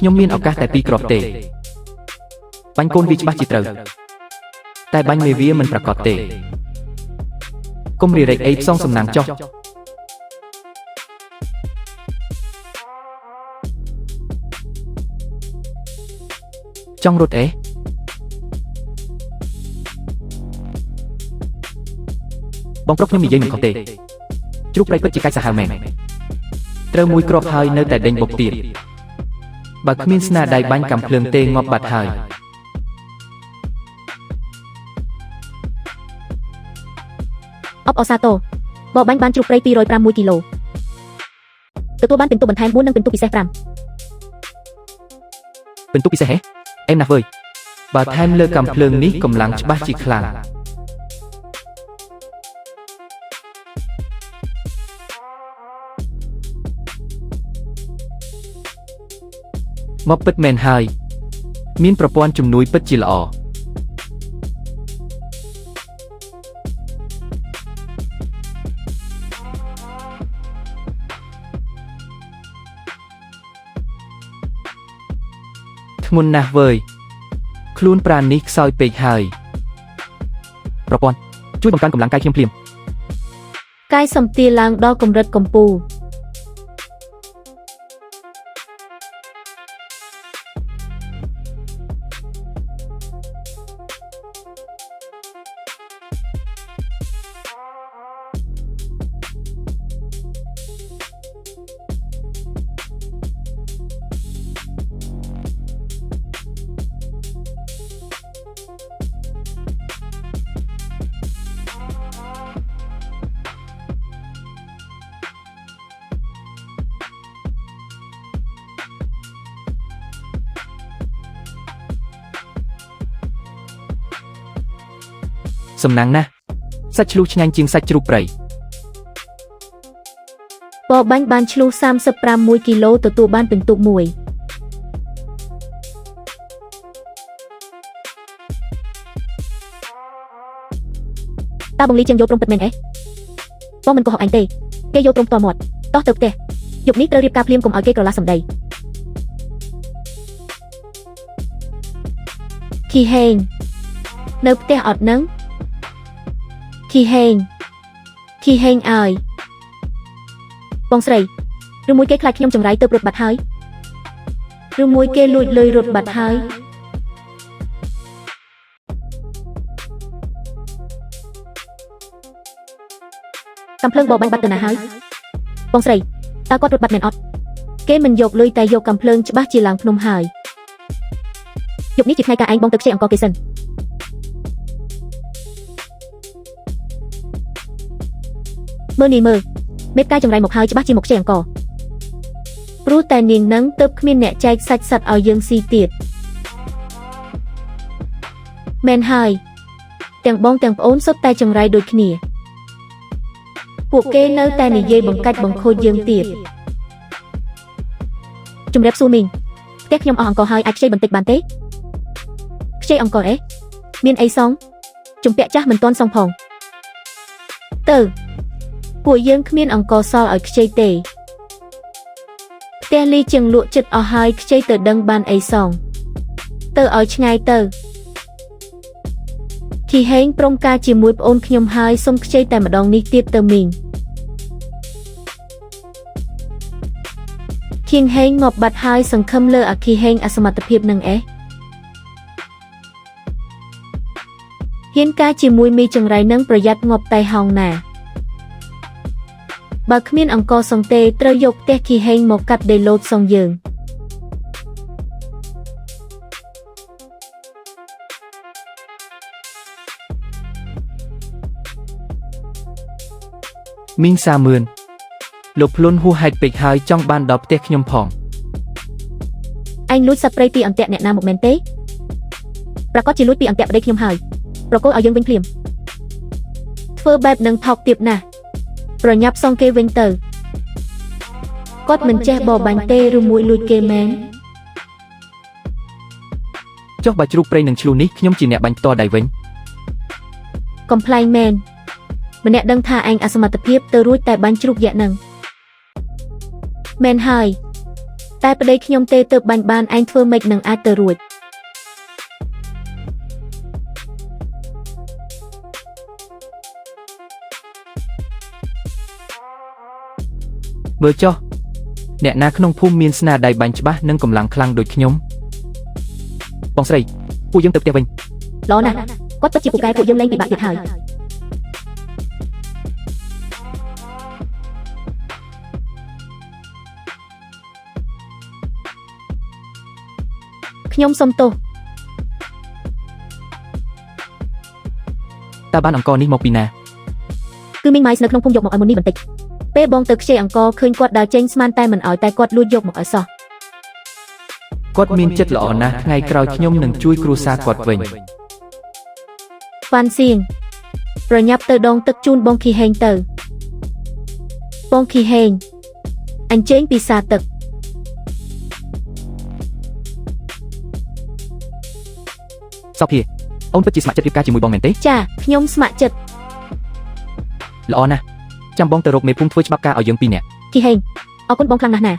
ខ្ញុំមានឱកាសតែ2គ្រាប់ទេបាញ់កូនវាច្បាស់ជាត្រូវតែបាញ់មេវាមិនប្រកបទេកុំរារែកអីផ្សងសំណាងចុះចង់រត់អេបងប្រុសខ្ញុំនិយាយមិនខុសទេជ្រូកព្រៃពិតជាកាច់សាហាវមែនត្រូវមួយគ្រាប់ហើយនៅតែដេញបុកទៀតបើគ្មានស្នាដៃបាញ់កាំភ្លើងទេងាប់បាត់ហើយអបអសាតូបបបាញ់បានជ្រូកព្រៃ206គីឡូទទួលបានពិន្ទុបន្ថែម4និងពិន្ទុពិសេស5ពិន្ទុពិសេសហេអេមណាស់វើយបើថែមលើកាំភ្លើងនេះកម្លាំងច្បាស់ជាខ្លាំងមកពិតមែនហើយមានប្រព័ន្ធជំនួយពិតជាល្អធ្ងន់ណាស់វើយខ្លួនប្រាណនេះខ្សោយពេកហើយប្រព័ន្ធជួយបង្កើនកម្លាំងកាយខ្ញុំភ្លាមកាយសម្ទាឡើងដល់កម្រិតកម្ពូលសំណាងណាស់សាច់ឆ្លុះឆ្ងាញ់ជាងសាច់ជ្រូកព្រៃបបាញ់បានឆ្លុះ36គីឡូទទួលបានពិន្ទុ1តើបងលីជាងយកព្រំពិតមែនអេបងមិនកុហកអញទេគេយកព្រំតមាត់តោះទៅផ្ទះយប់នេះត្រូវរៀបការភ្លាមកុំឲ្យគេក្រឡាសម្ដីគីហេងនៅផ្ទះអត់នឹងគីហេងអើយបងស្រីឬមួយគេខ្លាចខ្ញុំចង្រៃទៅរត់បាត់ហើយឬមួយគេលួចលុយរត់បាត់ហើយកំភ្លើងបបាញ់បាត់ទៅណាហើយបងស្រីតើគាត់រត់បាត់មែនអត់គេមិនយកលុយតែយកកំភ្លើងច្បាស់ជាឡើងភ្នំហើយយប់នេះជាថ្ងៃការឯងបងទៅខ្ចីអង្គគេសិនមើលនេះមើលមេបកាយចង្រៃមកហើយច្បាស់ជាមកខ្ចីអង្គព្រោះតែនាងនឹងទៅគ្មានអ្នកចែកសាច់សត្វឲ្យយើងស៊ីទៀតមែនហើយទាំងបងទាំងប្អូនសុទ្ធតែចង្រៃដូចគ្នាពួកគេនៅតែនិយាយបង្កាច់បង្ខូចយើងទៀតជំរាបសួរមីងផ្ទះខ្ញុំអស់អង្គហើយអាចខ្ចីបន្តិចបានទេខ្ចីអង្គអេមានអីសងជំពាក់ចាស់មិនទាន់សងផងទៅពួកយើងគ្មានអង្គសល់ឲ្យខ្ចីទេផ្ទះលីជាងលក់ចិត្តអស់ហើយខ្ចីទៅដឹងបានអីសងទៅឲ្យឆ្ងាយទៅគីហេងព្រមការជាមួយប្អូនខ្ញុំហើយសុំខ្ចីតែម្ដងនេះទៀតទៅមីងគៀងហេងងាប់បាត់ហើយសង្ឃឹមលើអាគីហេងអសមត្ថភាពនឹងអេហ៊ានការជាមួយមីចង្រៃនឹងប្រយ័ត្នងាប់តែហោងណាបើគ្មានអង្គសងទេត្រូវយកផ្ទះគីហេងមកកាត់ដេឡូតសងយើងមីងសាមឿនលោកភ្លុនហួសហេតុពេកហើយចង់បានដល់ផ្ទះខ្ញុំផងឯងលួចសត្វព្រៃពីអន្ទាក់អ្នកណាមកមែនទេប្រកាសជាលួចពីអន្ទាក់ប្តីខ្ញុំហើយប្រកល់ឲ្យយើងវិញភ្លាមធ្វើបែបនឹងថោកទាបណាស់ប្រញាប់សងគេវិញទៅគាត់មិនចេះបបាញ់ទេឬមួយលួចគេមែនចុះបើជ្រូកព្រៃនឹងឆ្លុះនេះខ្ញុំជាអ្នកបាញ់ផ្ទាល់ដៃវិញកំ pl ែងមែនម្នាក់ដឹងថាឯងអសមត្ថភាពទៅរួចតែបាញ់ជ្រូកយក្សនឹងមែនហើយ តែប្តីខ្ញុំទេទើបបាញ់បានឯងធ្វើម៉េចនឹងអាចទៅរួច មើលចុះអ្នកណាក្នុងភូមិមានស្នាដៃបាញ់ច្បាស់និងកម្លាំងខ្លាំងដូចខ្ញុំបងស្រីពួកយើងទៅផ្ទះវិញ ល្អណាស់គាត់ពិតជាពូកែពួកយើងលែងពិបាកទៀតហើយខ្ញុំសុំទោស តើបានអង្គនេះមកពីណា គឺមីងម៉ៃនៅក្នុងភូមិយកមកឲ្យមុននេះបន្តិចពេលបងទៅខ្ចីអង្គឃើញគាត់ដើរចេញស្មានតែមិនឲ្យតែគាត់លួចយកមកឲ្យសោះ គាត់មានចិត្តល្អណាស់ថ្ងៃក្រោយខ្ញុំនឹងជួយគ្រួសារគាត់វិញ វ៉ាន់សៀងប្រញាប់ទៅដងទឹកជូនបងខីហេងទៅបងខីហេងអញ្ជើញពីសាទឹក សោភាអូនពិតជាស្ម័គ្រចិត្តរៀបការជាមួយបងមែនទេ ចាខ្ញុំស្ម័គ្រចិត្ត ល្អណាស់ចាំបងទៅរកមេភូមិធ្វើច្បាប់ការឲ្យយើងពីរនាក់ ខីហេងអរគុណបងខ្លាំងណាស់ណា